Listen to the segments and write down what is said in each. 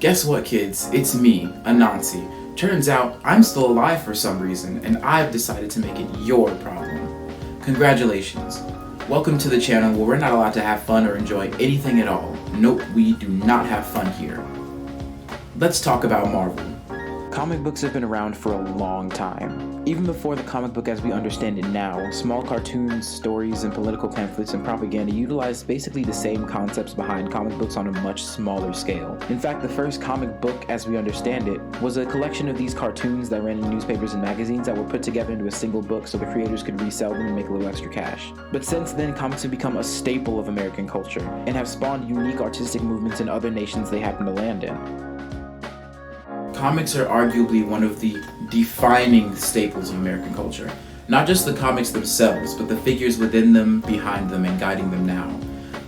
Guess what, kids? It's me, Anansi. Turns out I'm still alive for some reason, and I've decided to make it your problem. Congratulations. Welcome to the channel where we're not allowed to have fun or enjoy anything at all. Nope, we do not have fun here. Let's talk about Marvel. Comic books have been around for a long time. Even before the comic book as we understand it now, small cartoons, stories, and political pamphlets and propaganda utilized basically the same concepts behind comic books on a much smaller scale. In fact, the first comic book as we understand it was a collection of these cartoons that ran in newspapers and magazines that were put together into a single book so the creators could resell them and make a little extra cash. But since then, comics have become a staple of American culture and have spawned unique artistic movements in other nations they happen to land in. Comics are arguably one of the defining staples of American culture. Not just the comics themselves, but the figures within them, behind them, and guiding them now.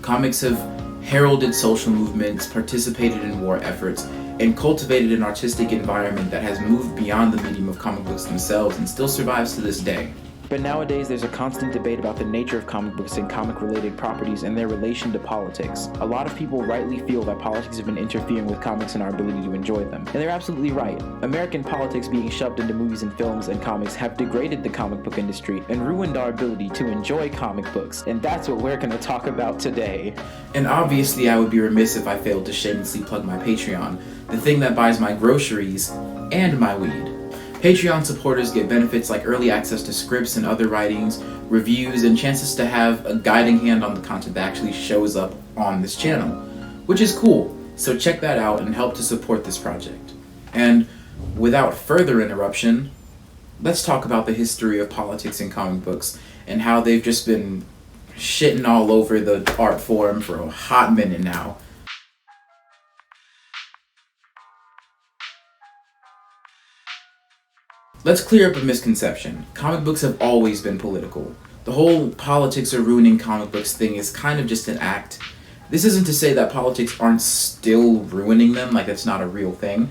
Comics have heralded social movements, participated in war efforts, and cultivated an artistic environment that has moved beyond the medium of comic books themselves and still survives to this day. But nowadays, there's a constant debate about the nature of comic books and comic-related properties and their relation to politics. A lot of people rightly feel that politics have been interfering with comics and our ability to enjoy them. And they're absolutely right. American politics being shoved into movies and films and comics have degraded the comic book industry and ruined our ability to enjoy comic books. And that's what we're going to talk about today. And obviously, I would be remiss if I failed to shamelessly plug my Patreon, the thing that buys my groceries and my weed. Patreon supporters get benefits like early access to scripts and other writings, reviews, and chances to have a guiding hand on the content that actually shows up on this channel, which is cool, so check that out and help to support this project. And without further interruption, let's talk about the history of politics in comic books and how they've just been shitting all over the art form for a hot minute now. Let's clear up a misconception. Comic books have always been political. The whole politics are ruining comic books thing is kind of just an act. This isn't to say that politics aren't still ruining them, like that's not a real thing.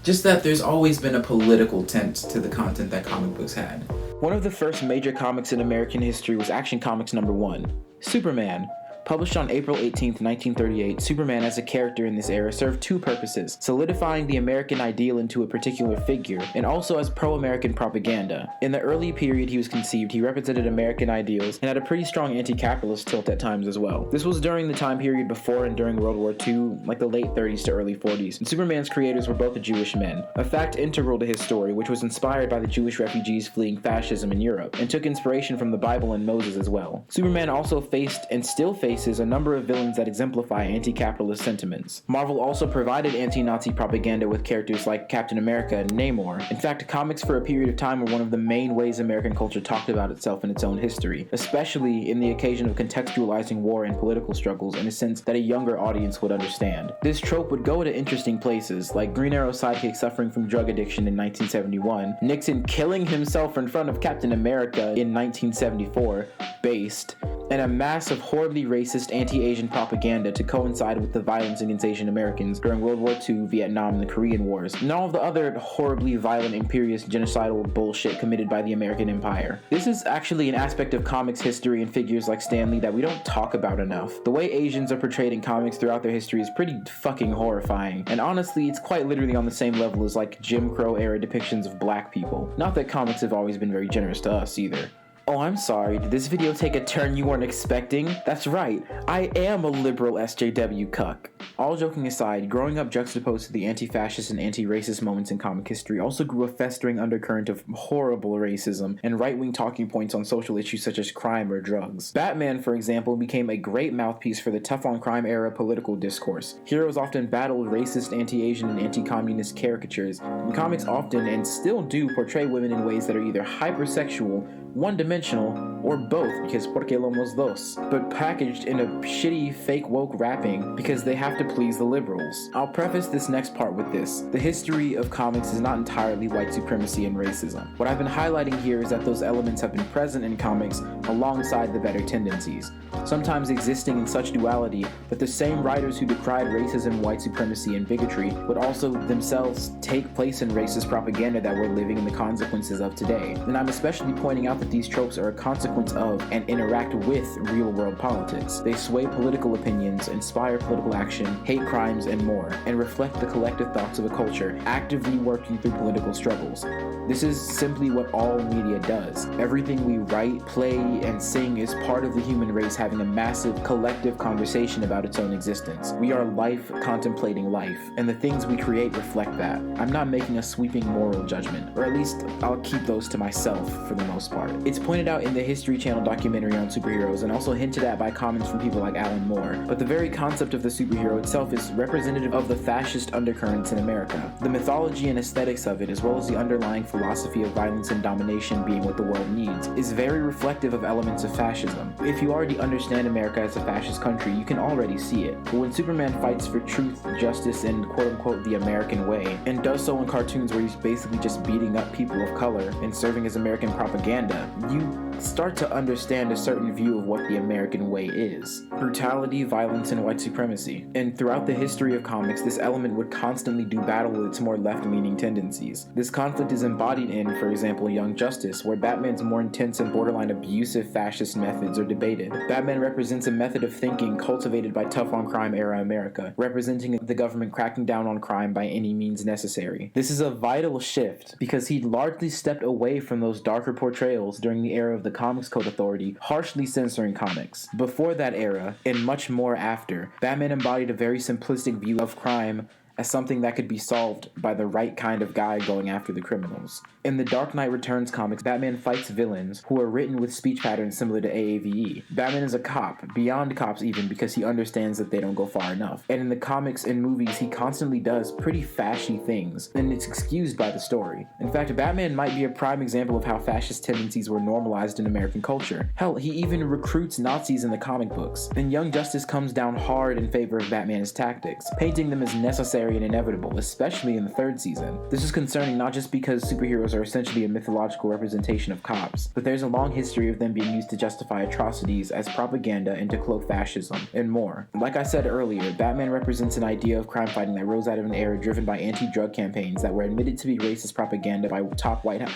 Just that there's always been a political tint to the content that comic books had. One of the first major comics in American history was Action Comics #1, Superman. Published on April 18, 1938, Superman as a character in this era served two purposes: solidifying the American ideal into a particular figure, and also as pro-American propaganda. In the early period he was conceived, he represented American ideals and had a pretty strong anti-capitalist tilt at times as well. This was during the time period before and during World War II, like the late 30s to early 40s, and Superman's creators were both Jewish men, a fact integral to his story, which was inspired by the Jewish refugees fleeing fascism in Europe, and took inspiration from the Bible and Moses as well. Superman also faced, and still faces, a number of villains that exemplify anti-capitalist sentiments. Marvel also provided anti-Nazi propaganda with characters like Captain America and Namor. In fact, comics for a period of time were one of the main ways American culture talked about itself in its own history, especially in the occasion of contextualizing war and political struggles in a sense that a younger audience would understand. This trope would go to interesting places, like Green Arrow's sidekick suffering from drug addiction in 1971, Nixon killing himself in front of Captain America in 1974, based, and a mass of horribly racist anti-Asian propaganda to coincide with the violence against Asian Americans during World War II, Vietnam, and the Korean Wars, and all of the other horribly violent, imperious, genocidal bullshit committed by the American Empire. This is actually an aspect of comics history and figures like Stan Lee that we don't talk about enough. The way Asians are portrayed in comics throughout their history is pretty fucking horrifying, and honestly, it's quite literally on the same level as like Jim Crow era depictions of black people. Not that comics have always been very generous to us either. Oh, I'm sorry, did this video take a turn you weren't expecting? That's right, I am a liberal SJW cuck. All joking aside, growing up juxtaposed to the anti-fascist and anti-racist moments in comic history also grew a festering undercurrent of horrible racism and right-wing talking points on social issues such as crime or drugs. Batman, for example, became a great mouthpiece for the tough-on-crime era political discourse. Heroes often battled racist, anti-Asian, and anti-communist caricatures, and comics often, and still do, portray women in ways that are either hypersexual, one-dimensional, or both, because porque los dos, but packaged in a shitty fake woke wrapping because they have to please the liberals. I'll preface this next part with this: the history of comics is not entirely white supremacy and racism. What I've been highlighting here is that those elements have been present in comics alongside the better tendencies, sometimes existing in such duality that the same writers who decried racism, white supremacy, and bigotry would also themselves take place in racist propaganda that we're living in the consequences of today. And I'm especially pointing out that these tropes are a consequence consequence of, and interact with real-world politics. They sway political opinions, inspire political action, hate crimes, and more, and reflect the collective thoughts of a culture actively working through political struggles. This is simply what all media does. Everything we write, play, and sing is part of the human race having a massive collective conversation about its own existence. We are life contemplating life, and the things we create reflect that. I'm not making a sweeping moral judgment, or at least I'll keep those to myself for the most part. It's pointed out in the History Channel documentary on superheroes and also hinted at by comments from people like Alan Moore, but the very concept of the superhero itself is representative of the fascist undercurrents in America. The mythology and aesthetics of it, as well as the underlying philosophy of violence and domination being what the world needs, is very reflective of elements of fascism. If you already understand America as a fascist country, you can already see it. But when Superman fights for truth, justice, and quote-unquote the American way, and does so in cartoons where he's basically just beating up people of color and serving as American propaganda, you start to understand a certain view of what the American way is. Brutality, violence, and white supremacy. And throughout the history of comics, this element would constantly do battle with its more left-leaning tendencies. This conflict is embodied in, for example, Young Justice, where Batman's more intense and borderline abusive fascist methods are debated. Batman represents a method of thinking cultivated by tough-on-crime era America, representing the government cracking down on crime by any means necessary. This is a vital shift, because he'd largely stepped away from those darker portrayals during the era of the Comics Code Authority, harshly censoring comics. Before that era, and much more after, Batman embodied a very simplistic view of crime as something that could be solved by the right kind of guy going after the criminals. In the Dark Knight Returns comics, Batman fights villains who are written with speech patterns similar to AAVE. Batman is a cop, beyond cops even, because he understands that they don't go far enough. And in the comics and movies, he constantly does pretty fashy things, and it's excused by the story. In fact, Batman might be a prime example of how fascist tendencies were normalized in American culture. Hell, he even recruits Nazis in the comic books. And Young Justice comes down hard in favor of Batman's tactics, painting them as necessary and inevitable, especially in the third season. This is concerning not just because superheroes are essentially a mythological representation of cops, but there's a long history of them being used to justify atrocities as propaganda and to cloak fascism, and more. Like I said earlier, Batman represents an idea of crime fighting that rose out of an era driven by anti-drug campaigns that were admitted to be racist propaganda by top White House.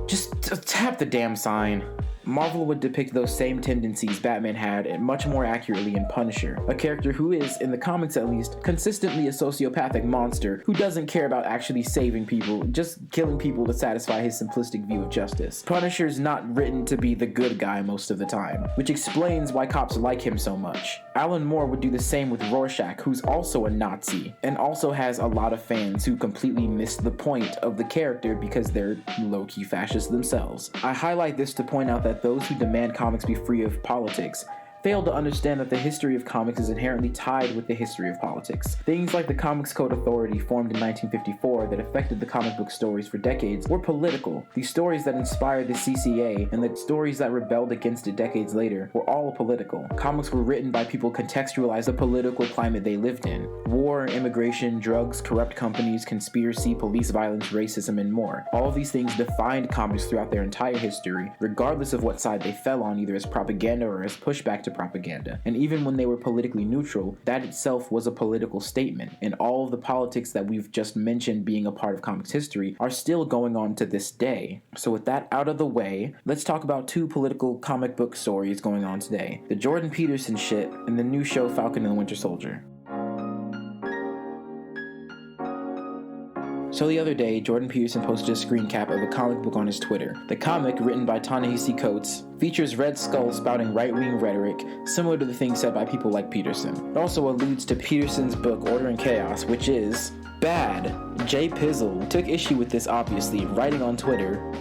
Just tap the damn sign. Marvel would depict those same tendencies Batman had and much more accurately in Punisher, a character who is, in the comics at least, consistently a sociopathic monster who doesn't care about actually saving people, just killing people to satisfy his simplistic view of justice. Punisher's not written to be the good guy most of the time, which explains why cops like him so much. Alan Moore would do the same with Rorschach, who's also a Nazi, and also has a lot of fans who completely miss the point of the character because they're low-key fascists themselves. I highlight this to point out that those who demand comics be free of politics fail to understand that the history of comics is inherently tied with the history of politics. Things like the Comics Code Authority, formed in 1954, that affected the comic book stories for decades, were political. The stories that inspired the CCA and the stories that rebelled against it decades later were all political. Comics were written by people contextualized the political climate they lived in. War, immigration, drugs, corrupt companies, conspiracy, police violence, racism, and more. All of these things defined comics throughout their entire history, regardless of what side they fell on, either as propaganda or as pushback to propaganda. And even when they were politically neutral, that itself was a political statement, and all of the politics that we've just mentioned being a part of comics history are still going on to this day. So with that out of the way, let's talk about two political comic book stories going on today. The Jordan Peterson shit and the new show Falcon and the Winter Soldier. So the other day, Jordan Peterson posted a screen cap of a comic book on his Twitter. The comic, written by Ta-Nehisi Coates, features Red Skull spouting right-wing rhetoric similar to the things said by people like Peterson. It also alludes to Peterson's book Order and Chaos, which is bad. Jay Pizzle took issue with this obviously, writing on Twitter,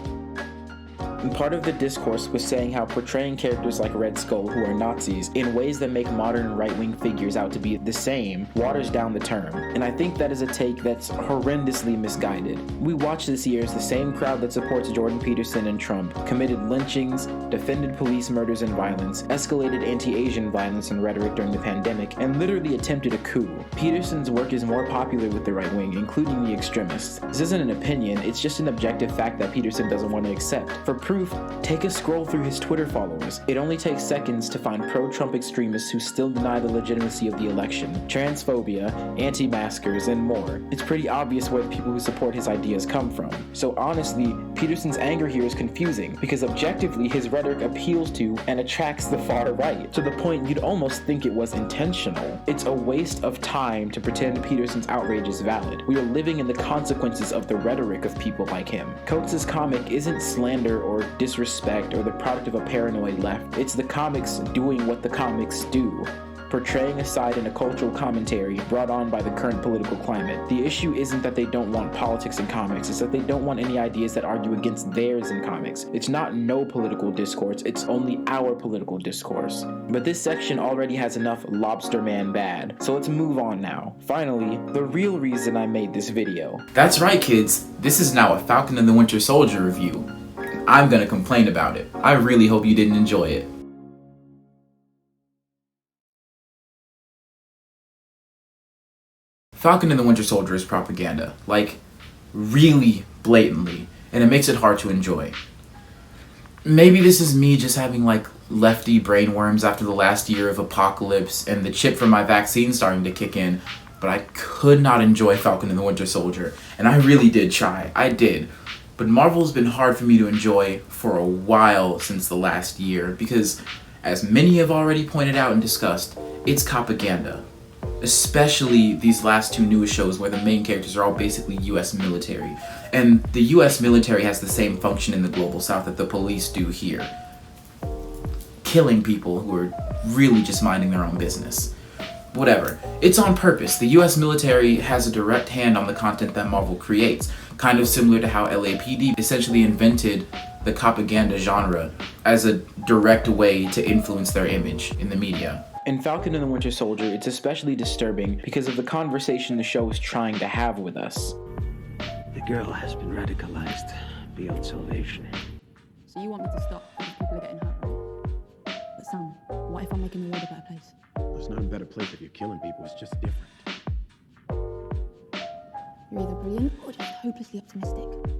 and part of the discourse was saying how portraying characters like Red Skull, who are Nazis, in ways that make modern right-wing figures out to be the same, waters down the term. And I think that is a take that's horrendously misguided. We watch this year as the same crowd that supports Jordan Peterson and Trump committed lynchings, defended police murders and violence, escalated anti-Asian violence and rhetoric during the pandemic, and literally attempted a coup. Peterson's work is more popular with the right wing, including the extremists. This isn't an opinion, it's just an objective fact that Peterson doesn't want to accept. For proof proof, take a scroll through his Twitter followers. It only takes seconds to find pro-Trump extremists who still deny the legitimacy of the election, transphobia, anti-maskers, and more. It's pretty obvious where the people who support his ideas come from. So honestly, Peterson's anger here is confusing, because objectively his rhetoric appeals to and attracts the far right, to the point you'd almost think it was intentional. It's a waste of time to pretend Peterson's outrage is valid. We are living in the consequences of the rhetoric of people like him. Coates' comic isn't slander or disrespect or the product of a paranoid left. It's the comics doing what the comics do, portraying a side in a cultural commentary brought on by the current political climate. The issue isn't that they don't want politics in comics, it's that they don't want any ideas that argue against theirs in comics. It's not no political discourse, it's only our political discourse. But this section already has enough Lobster Man bad, so let's move on now. Finally, the real reason I made this video. That's right, kids. This is now a Falcon and the Winter Soldier review. I'm gonna complain about it. I really hope you didn't enjoy it. Falcon and the Winter Soldier is propaganda, like, really blatantly, and it makes it hard to enjoy. Maybe this is me just having, like, lefty brainworms after the last year of apocalypse and the chip from my vaccine starting to kick in, but I could not enjoy Falcon and the Winter Soldier, and I really did try. I did. But Marvel's been hard for me to enjoy for a while since the last year, because, as many have already pointed out and discussed, it's propaganda. Especially these last two newest shows where the main characters are all basically US military. And the US military has the same function in the global south that the police do here. Killing people who are really just minding their own business. Whatever. It's on purpose. The US military has a direct hand on the content that Marvel creates, kind of similar to how LAPD essentially invented the propaganda genre as a direct way to influence their image in the media. In Falcon and the Winter Soldier, it's especially disturbing because of the conversation the show is trying to have with us. The girl has been radicalized beyond salvation. So you want me to stop because people are getting hurt, right? But Sam, what if I'm making the world a better place? It's not a better place if you're killing people, it's just different. You're either brilliant or just hopelessly optimistic.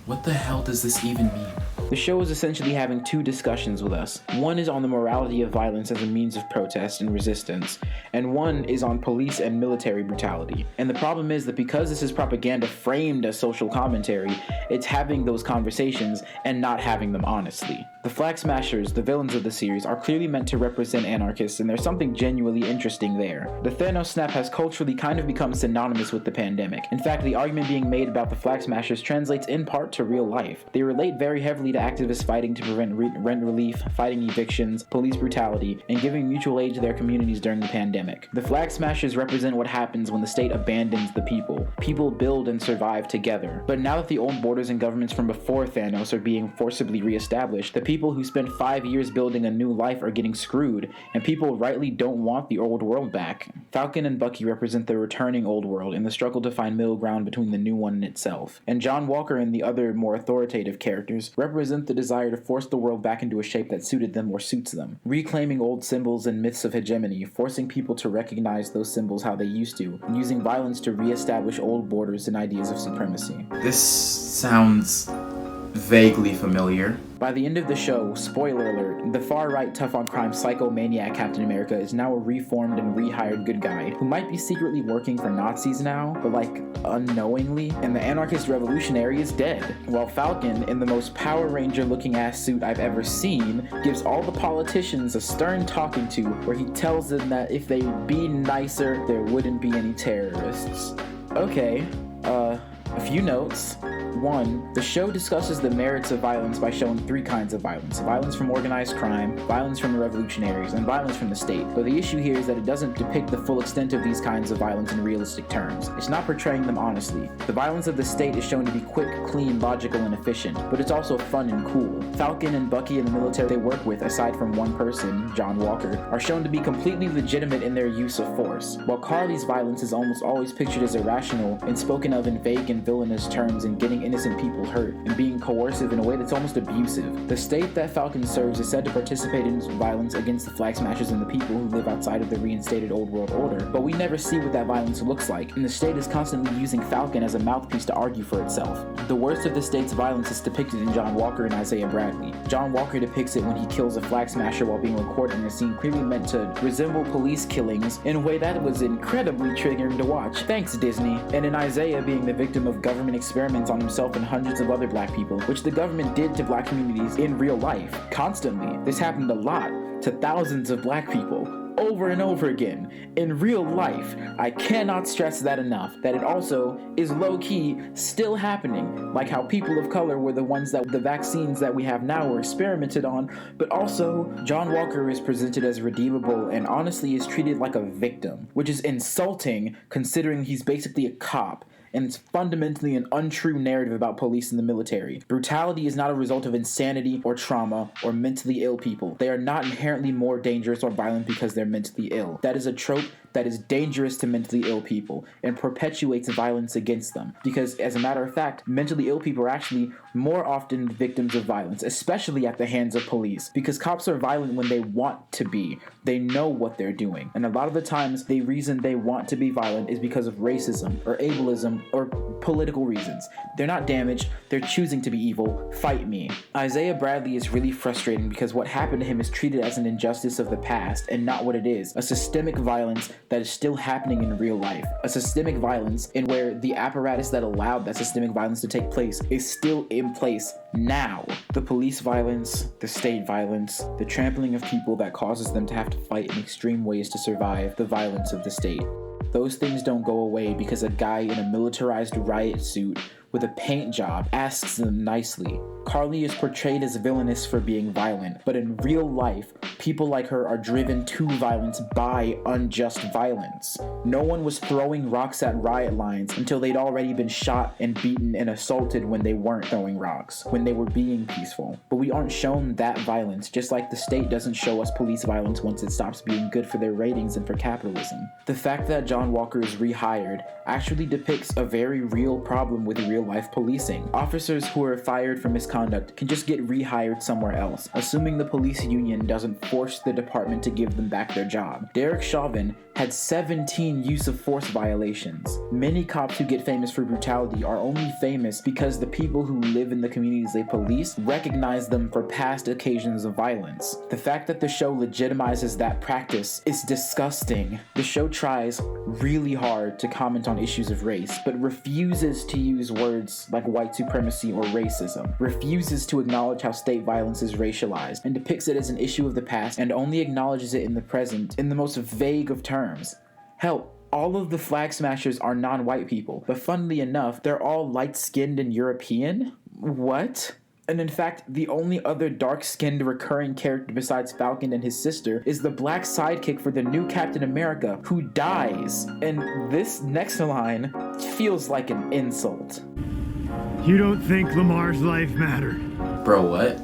What the hell does this even mean? The show is essentially having two discussions with us. One is on the morality of violence as a means of protest and resistance, and one is on police and military brutality. And the problem is that because this is propaganda framed as social commentary, it's having those conversations and not having them honestly. The Flag Smashers, the villains of the series, are clearly meant to represent anarchists, and there's something genuinely interesting there. The Thanos snap has culturally kind of become synonymous with the pandemic. In fact, the argument being made about the Flag Smashers translates in part to real life. They relate very heavily to activists fighting to prevent rent relief, fighting evictions, police brutality, and giving mutual aid to their communities during the pandemic. The Flag Smashers represent what happens when the state abandons the people. People build and survive together. But now that the old borders and governments from before Thanos are being forcibly reestablished, the people who spent 5 years building a new life are getting screwed, and people rightly don't want the old world back. Falcon and Bucky represent the returning old world in the struggle to find middle ground between the new one and itself. And John Walker and the other more authoritative characters represent the desire to force the world back into a shape that suited them or suits them, reclaiming old symbols and myths of hegemony, forcing people to recognize those symbols how they used to, and using violence to reestablish old borders and ideas of supremacy. This sounds vaguely familiar. By the end of the show, spoiler alert, the far-right tough-on-crime psycho-maniac Captain America is now a reformed and rehired good guy who might be secretly working for Nazis now, but like, unknowingly, and the anarchist revolutionary is dead, while Falcon, in the most Power Ranger-looking ass suit I've ever seen, gives all the politicians a stern talking to where he tells them that if they'd be nicer, there wouldn't be any terrorists. Okay, a few notes. 1. The show discusses the merits of violence by showing 3 kinds of violence. Violence from organized crime, violence from the revolutionaries, and violence from the state. But the issue here is that it doesn't depict the full extent of these kinds of violence in realistic terms. It's not portraying them honestly. The violence of the state is shown to be quick, clean, logical, and efficient, but it's also fun and cool. Falcon and Bucky and the military they work with, aside from one person, John Walker, are shown to be completely legitimate in their use of force, while Carly's violence is almost always pictured as irrational and spoken of in vague and villainous terms and getting innocent people hurt, and being coercive in a way that's almost abusive. The state that Falcon serves is said to participate in violence against the flag smashers and the people who live outside of the reinstated old world order, but we never see what that violence looks like, and the state is constantly using Falcon as a mouthpiece to argue for itself. The worst of the state's violence is depicted in John Walker and Isaiah Bradley. John Walker depicts it when he kills a flag smasher while being recorded in a scene clearly meant to resemble police killings in a way that was incredibly triggering to watch. Thanks, Disney. And in Isaiah being the victim of government experiments on himself and hundreds of other black people, which the government did to black communities in real life, constantly. This happened a lot to thousands of black people, over and over again, in real life. I cannot stress that enough, that it also is low-key still happening, like how people of color were the ones that the vaccines that we have now were experimented on, but also John Walker is presented as redeemable and honestly is treated like a victim, which is insulting considering he's basically a cop. And it's fundamentally an untrue narrative about police and the military. Brutality is not a result of insanity or trauma or mentally ill people. They are not inherently more dangerous or violent because they're mentally ill. That is a trope that is dangerous to mentally ill people and perpetuates violence against them. Because, as a matter of fact, mentally ill people are actually more often victims of violence, especially at the hands of police. Because cops are violent when they want to be. They know what they're doing. And a lot of the times, the reason they want to be violent is because of racism or ableism or political reasons. They're not damaged, they're choosing to be evil. Fight me. Isaiah Bradley is really frustrating because what happened to him is treated as an injustice of the past and not what it is. A systemic violence that is still happening in real life. A systemic violence in where the apparatus that allowed that systemic violence to take place is still in place now. The police violence, the state violence, the trampling of people that causes them to have to fight in extreme ways to survive the violence of the state. Those things don't go away because a guy in a militarized riot suit with a paint job asks them nicely. Carly is portrayed as villainous for being violent, but in real life, people like her are driven to violence by unjust violence. No one was throwing rocks at riot lines until they'd already been shot and beaten and assaulted when they weren't throwing rocks, when they were being peaceful. But we aren't shown that violence, just like the state doesn't show us police violence once it stops being good for their ratings and for capitalism. The fact that John Walker is rehired actually depicts a very real problem with real-life policing. Officers who are fired for misconduct can just get rehired somewhere else, assuming the police union doesn't force the department to give them back their job. Derek Chauvin had 17 use of force violations. Many cops who get famous for brutality are only famous because the people who live in the communities they police recognize them for past occasions of violence. The fact that the show legitimizes that practice is disgusting. The show tries really hard to comment on issues of race, but refuses to use words like white supremacy or racism, refuses to acknowledge how state violence is racialized, and depicts it as an issue of the past and only acknowledges it in the present in the most vague of terms. Hell, all of the flag smashers are non-white people, but funnily enough, they're all light-skinned and European? What? And in fact, the only other dark-skinned recurring character besides Falcon and his sister is the black sidekick for the new Captain America, who dies. And this next line feels like an insult. You don't think Lamar's life mattered? Bro, what?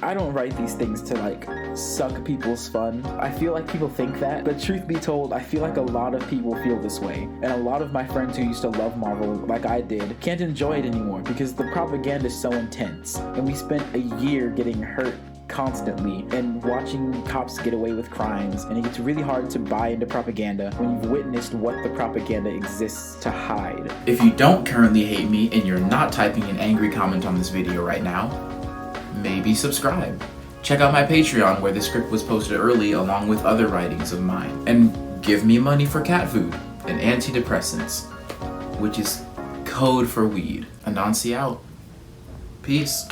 I don't write these things to suck people's fun. I feel like people think that, but truth be told, I feel like a lot of people feel this way. And a lot of my friends who used to love Marvel, like I did, can't enjoy it anymore because the propaganda is so intense. And we spent a year getting hurt constantly and watching cops get away with crimes, and it gets really hard to buy into propaganda when you've witnessed what the propaganda exists to hide. If you don't currently hate me and you're not typing an angry comment on this video right now, maybe subscribe. Check out my Patreon where the script was posted early along with other writings of mine. And give me money for cat food and antidepressants, which is code for weed. Anansi out. Peace.